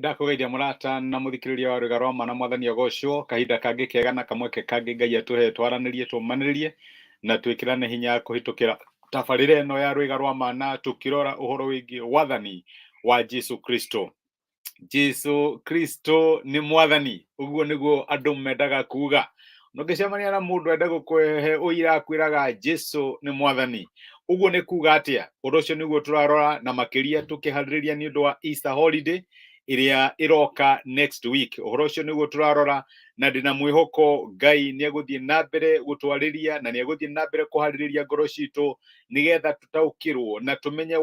Ndakugeithia murata na muthikiriria wa Rwega rwa Mana Mwathani agocwo kahinda kangi kega na kamweke kangi Ngai atuhe twaranirie tumaniririe na twikirane hinya kuhitukira tabarire eno ya Rwega rwa Mana tukirora uhoro wingi wathani wa Jesũ Kristũ. Jesũ Kristũ ni mwathani, uguo niguo andu mendaga kuga. Nungicemania na mundu enda gukwehe uira akwiraga Jesũ ni mwathani, uguo ni kuga atia? Undu ucio niguo turarora na makiria tukihariria ni undu wa Easter holiday iria iroka next week. Uhoro ucio niguo turarora na ndina mwihoko Ngai ni eguthie na mbere gutwariria na ni eguthie na mbere kuhaririria ngoro citu nigetha tutaukirwo na tumenye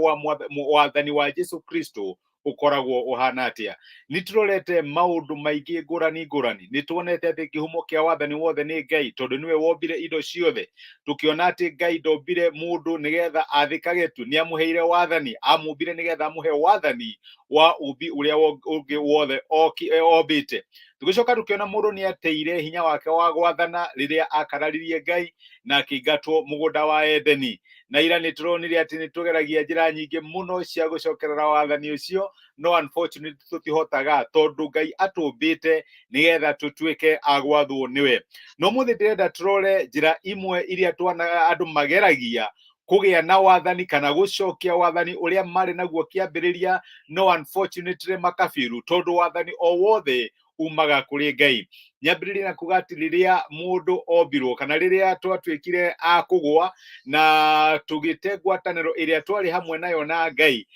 wathani wa Jesũ Kristũ ukoragwo uhana atia. Niturorete maundu maingi ngurani, nituonete ati kihumo kia wathani wothe ni Ngai, tondu niwe wombire indo ciothe. Tukiona ati Ngai ndombire mundu nigetha athikage tu, ni amuheire wathani, amumbire nigetha amuhe wathani wa umbi uria ungi wothe ombite. Tugicoka tukiona mundu ni ateire hinya wake wa gwathana riria akararirie Ngai na akiingatwo mugunda wa Edeni. Na ira nituronire ati nitugeragia njira nyingi muno cia gucokerera wathani ucio, no unfortunately tutihotaga tondu Ngai atumbite nigetha tutuike agwathwo niwe. No muthi ndirenda turore njira imwe iria twana andu mageragia kugia na wathani kana gucokia wathani uria mari naguo kiambiriria, no unfortunately makabiru tondu wathani o wothe umaga kuri Ngai. Nyambiririe na kuga ati riria mundu ombirwo kana riria twatuikire akugwa na tugite ngwataniro iria twari hamwe nayo na Ngai,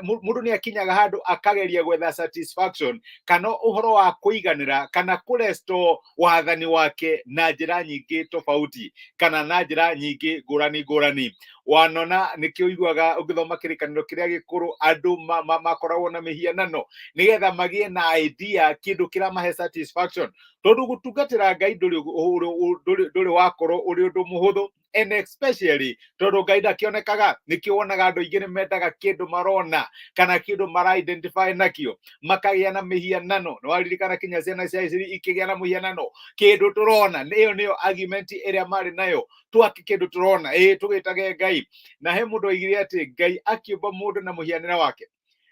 mundu ni akinyaga handu akageria gwetha satisfaction kana uhoro wa kuiganira kana kuresto wathani wake na njira nyingi tofauti kana na njira nyingi ngurani. Wanona nikio iguaga ugithoma kirikaniro kiria gikuru andu makoragwo na mihianano nigetha magie na idea kindu kiramahe satisfaction, tondu gutungatira Ngai nduri wakorwo uri undu muhuthu, and especially tondu Ngai ndakionekaga. Nikio wonaga andu aingi nimendaga kindu marona kana kindu mara identify nakio makagia na mihianano. No waririkana kinya ciana cia Isiraeli ikigia na mihianano, kindu turona niyo argument iria mari nayo, twaki kindu turona tugitage Ngai. Na he mundu oigire ati Ngai akiumba mundu na muhianira wake.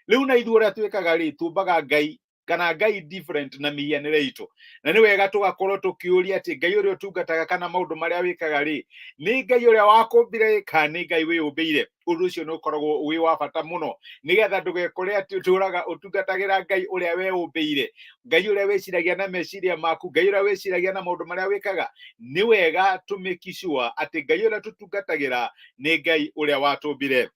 Riu na ithuĩ uria twikaga ri tumbaga Ngai kana Ngai different na mihianire itu, na ni wega tugakorwo tukiuria ati Ngai uria utungataga kana maundu maria wikaga ri ni Ngai uria wakumbire kana ni Ngai wiyumbiire. Undu ucio ni ukoragwo wi wa bata muno nigetha ndugekore ati turaga utungatagira Ngai uria weyumbiire, Ngai uria wiciragia na meciria maku, Ngai uria wiciragia na maundu maria wikaga. Ni wega to make sure ati Ngai uria tutungatagira ni Ngai uria watumbire.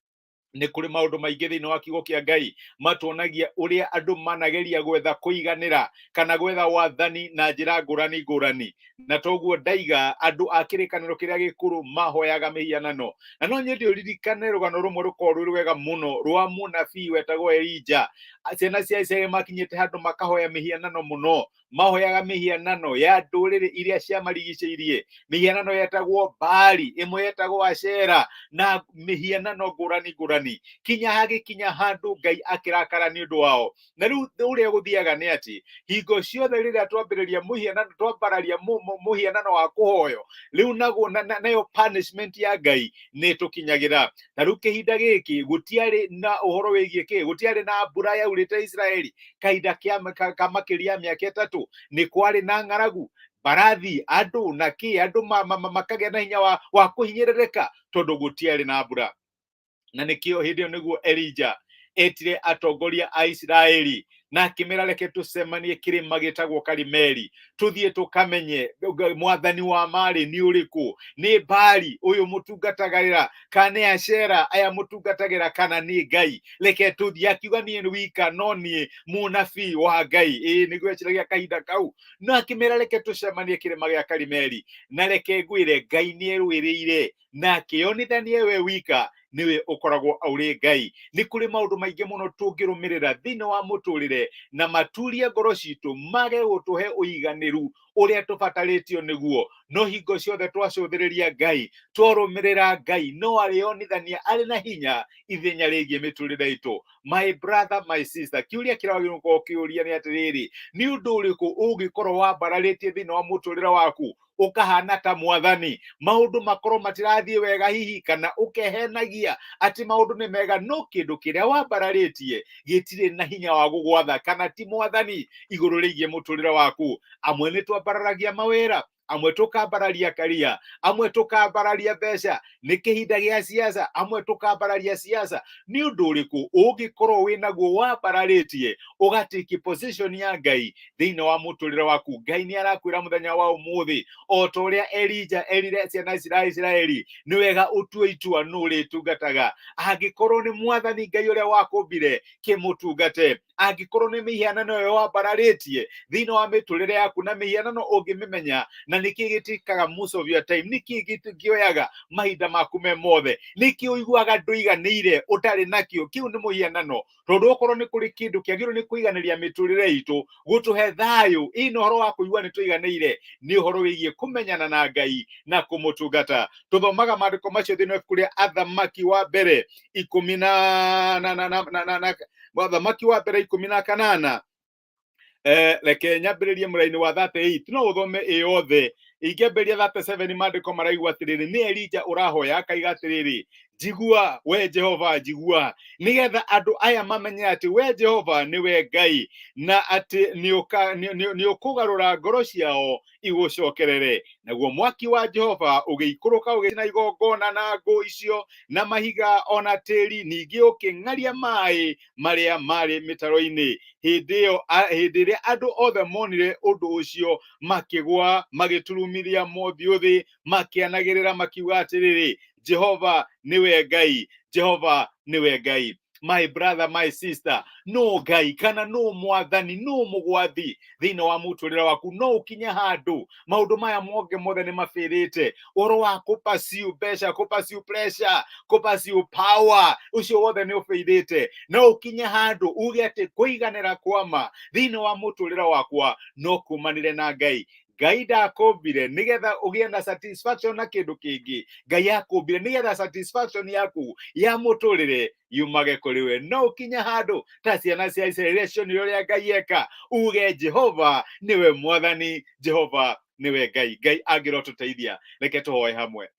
Ni kuri maundu maingi thiini wa kiugo kia Ngai matuonagia uria andu manageria gwetha kuiganira kana gwetha wathani na njira ngurani, na toguo ndaiga andu a kirikaniro kiria gikuru mahoyaga mihianano. Na no nyende uririkane rugano rumwe rukorwo ruri wega muno rwa munabii wetagwo Elija. Ciana cia Isiraeli makinyite handu makahoya mihianano muno, mahoyaga mihianano ya nduriri iria cia marigicĩirie. Mihianano yetagwo Baali, imwe yetagwo Ashera na mihianano ngurani. Kinya handu Ngai akirakara ni undu wao. Na riu uria guthiaga ni ati hingo ciothe riria twambiriria muhianano, twambararia muhianano wa kuhoyo, riu nayo punishment ya Ngai ni tukinyagira. Na riu kihinda giki gutiari na uhoro wigie gutiari na mbura yaurite Israeli kahinda ka makiria miaka 3, ni kwari na ng'aragu, barathi andu na andu makagia na hinya wa kuhinyiririka tondu gutiari na mbura. Na nikio hindi iyo niguo Elija etire atongoria a Israeli na akimera reke tucemanie kirima gitagwo Karimeli, tuthie tukamenye mwathani wa mari ni uriku, ni Baali uyu mutungatagira kana ni Ashera aya mutungatagira kana ni Ngai. Reke tuthie. Akiuga nie wika no nie munabii wa Ngai. Niguo eciragia kahinda kau, na akimera reke tucemanie kirima gia Karimeli na reke ngwire Ngai ni erwiriire na akionithanie we wika niwe ukoragwo auri Ngai. Ni kuri maundu maingi muno tungirumirira thiini wa muturire na maturia ngoro citu mage gutuhe uiganiru uria tubataritio niguo no hingo ciothe twacuthiriria Ngai twarumirira Ngai no arionithania ari na hinya ithenya rigie miturire itu. My brother, my sister, kiuria kirawagirwo gukorwo kiuria ni atiriri, ni undu uriku ungikorwo wambararitie thiini wa muturire waku ukahana ta Mwathani, maundu makorwo matirathie wega hihi kana ukehenagia ati maundu ni mega no kindu kiria wambararitie gitire na hinya wa gugwatha kana ti Mwathani iguru rigie muturire waku. Amwe ni twambararagia mawira, amwe tukambararia karia, amwe tukambararia mbeca, ni kihinda gia siasa, amwe tukambararia siasa. Ni undu uriku ungikorwo winaguo wambararitie ugatiki position ya Ngai thiini wa muturire waku? Ngai ni arakwira muthenya wa umuthi o ta uria Elija erire ciana cia Isiraeli, ni wega utue itua no ritungataga. Angikorwo ni Mwathani Ngai uria wakumbire kimutungate, angikorwo ni mihianano yo wambararitie thiini wa miturire yaku na mihianano ungimimenya na niki gitikaga most of your time, niki gitioyaga mahinda maku me mothe, niki uiguaga nduiganire utari nakio, kiu ni muhianano. Tondu okorwo ni kuri kindu kiagirwo ni kuiganiria miturire itu gutuhe thayu, ino horo wa kuigua ni tuiganire ni horo wigie kumenyana na Ngai na kumutungata. Tuthomaga maandiko macio thiini wa ibuku ria Athamaki wa mbere 18 reke nyambiririe muraini wa 38 no uthome yothe. Ingĩambĩrĩria 37 maandĩko maraigua atĩrĩrĩ, nĩ Elija ũrahoya akaiga atĩrĩrĩ, njigua we Jehova, njigua nigetha andũ aya mamenye atĩ we Jehova niwe Ngai na atĩ nĩ ũkũgarũra ngoro ciao igũcokerere. Naguo mwaki wa Jehova ũgĩikũrũka ũgĩcina igongona na ngũ icio na mahiga ona tĩri, ningĩ ũkĩng'aria maĩ marĩa marĩ mĩtaro-inĩ. Hĩndĩ ĩrĩa andũ othe monire ũndũ ũcio makĩgwa magĩturumithia mothiũ thĩ makĩanagĩrĩra makiuga atĩrĩrĩ, Jehova niwe Ngai, Jehova niwe Ngai. My brother, my sister, no Ngai kana no Mwathani, no mugwathi thiini wa muturire waku. No ukinya handu maundu maya monge mothe ni mafirite, oro wa kupasiu mbeca, kupasiu pressure, kupasiu power, ucio wothe ni ufirite. No ukinya handu uge ati kuiganira kwama thiini wa muturire wakwa no kumanire na Ngai. Ngai ndakumbire nigetha ugie na satisfaction na kindu kingi. Ngai akumbire nigetha satisfaction yaku ya muturire yumage kuri we. No ukinya handu ta ciana cia Isiraeli cionire uria Ngai eka, uge Jehova niwe Mwathani, Jehova niwe Ngai. Ngai angirotuteithia. Reke tuhoe hamwe.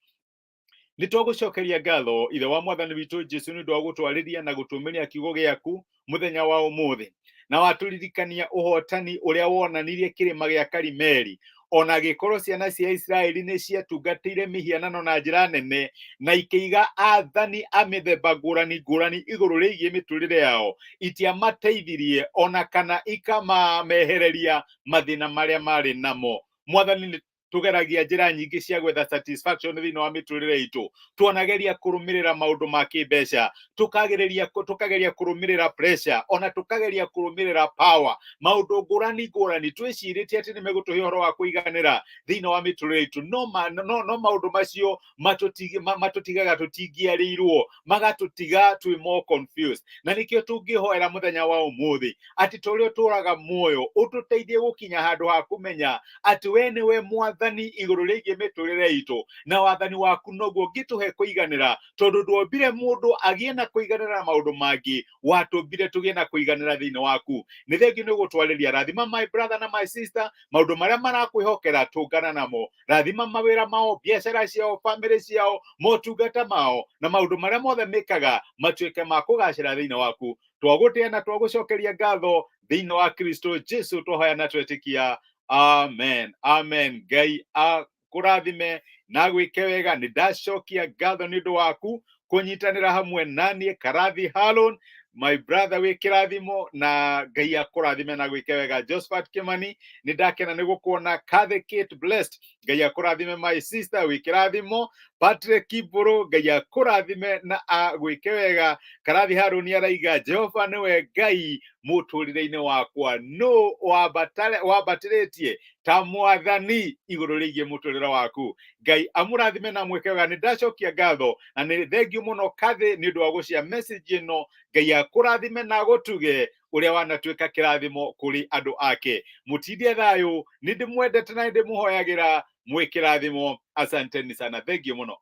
Nitwagucokeria ngatho ithe wa Mwathani witu Jesũ ni undu wa gutwariria na gutumiria kiugo giaku muthenya wa umuthi, na waturirikania uhotani uria wonanirie kirima gia Karimeli. Ona gikorwo ciana cia Isiraeli ni ciatungatire mihianano na njira nene na ikiiga athani a mithemba ngurani iguru rigie miturire yao, itiamateithirie ona kana ikamamehereria mathina maria mari namo. Mwathani tugeragia njira nyingi cia gwetha satisfaction thiini wa miturire itu. Tuonageria kurumirira maundu ma kimbeca, tukageria kurumirira pressure, ona tukageria kurumirira power, maundu ngurani twiciritie ati ni megutuhe horo wa kuiganira thiini wa miturire itu. No maundu macio matutigaga tutingiarirwo, magatutiga twi more confused. Na nikio tungihoera muthenya wa umuthi ati turio turaga muoyo ututeithie gukinya handu ha kumenya ati we niwe Mwathani iguru rigie miturire itu, na wathani waku noguo ngituhe kuiganira, tondu ndwombire mundu agie na kuiganira na maundu mangi, watumbire tugie na kuiganira thiini waku. Ni thengiu ni gutwariria. Rathima my brother na my sister, maundu maria marakwihokera tungana namo. Rathima mawira mao, biashara ciao, family ciao, motungata mao, na maundu maria mothe mekaga matuike ma kugacira thiini waku. Twagutia na twagucokeria ngatho thiini wa Kristũ Jesũ twahoya na twetikia. Amen. Amen. Ngai akurathime na gwike wega. Ni ndacokia ngatho ni undu waku kunyitanira hamwe nanie. Karathi Harun, my brother wi kirathimo, na Ngai akurathime na gwike wega. Josephat Kimani, ni ndakena ni gukuona. Kathy Kate Blessed, Ngai akurathime. My sister wi kirathimo. Patrick Kiburu, Ngai akurathime na gwike wega. Karathi Harun araiga Jehova niwe Ngai muturire-ini wakwa, no wabatiritie ta Mwathani igũrũ rĩgiĩ mũtũrĩre waku. Ngai amũrathime na mwĩke wega. Nĩ ndacokia ngatho na nĩ thengiũ mũno Kathĩ nĩ ũndũ wa gũcia message ĩno. Ngai akũrathime na gũtuge ũrĩa wanatuĩka kĩrathimo kũrĩ andũ ake. Mũtindie thayũ, nĩ ndĩmwendete na nĩ ndĩmũhoyagĩra mwĩ kĩrathimo. Asanteni sana, thengiũ mũno.